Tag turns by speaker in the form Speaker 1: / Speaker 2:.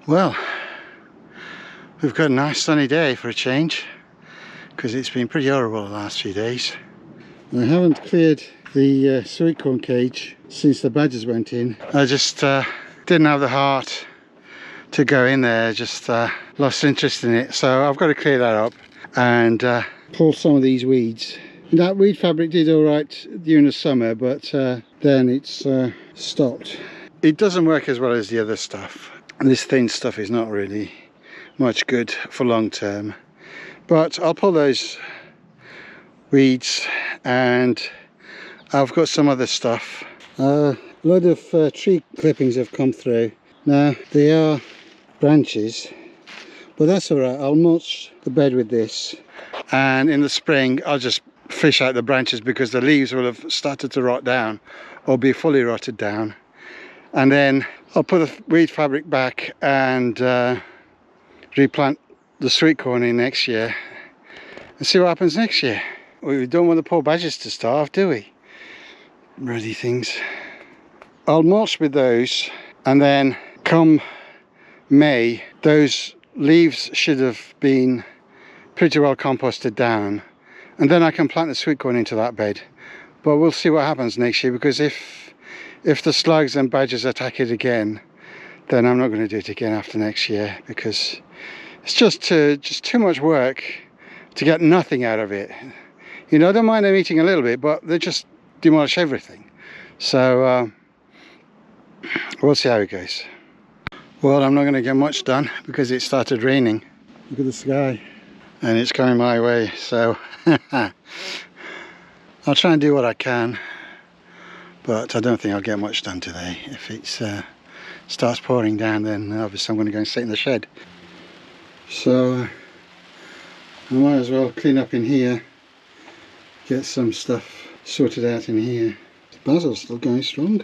Speaker 1: Well, we've got a nice sunny day for a change, because it's been pretty horrible the last few days. I haven't cleared the sweetcorn cage since the badgers went in. I just didn't have the heart to go in there, just lost interest in it. So I've got to clear that up and pull some of these weeds. That weed fabric did alright during the summer, but then it's stopped. It doesn't work as well as the other stuff. This thin stuff is not really much good for long term. But I'll pull those weeds, and I've got some other stuff. A lot of tree clippings have come through. Now they are branches, but that's alright. I'll mulch the bed with this, and in the spring I'll just fish out the branches because the leaves will have started to rot down or be fully rotted down. And then I'll put the weed fabric back and replant the sweet corn in next year and see what happens next year. We don't want the poor badgers to starve, do we? Ruddy things. I'll mulch with those, and then come May, those leaves should have been pretty well composted down, and then I can plant the sweet corn into that bed. But we'll see what happens next year, because if the slugs and badgers attack it again, then I'm not going to do it again after next year, because it's just too much work to get nothing out of it. You know, I don't mind them eating a little bit, but they just demolish everything. So we'll see how it goes. Well, I'm not going to get much done because it started raining. Look at the sky, and it's coming my way, so I'll try and do what I can, but I don't think I'll get much done today. If it starts pouring down, then obviously I'm going to go and sit in the shed. So I might as well clean up in here, get some stuff sorted out in here. The basil's still going strong.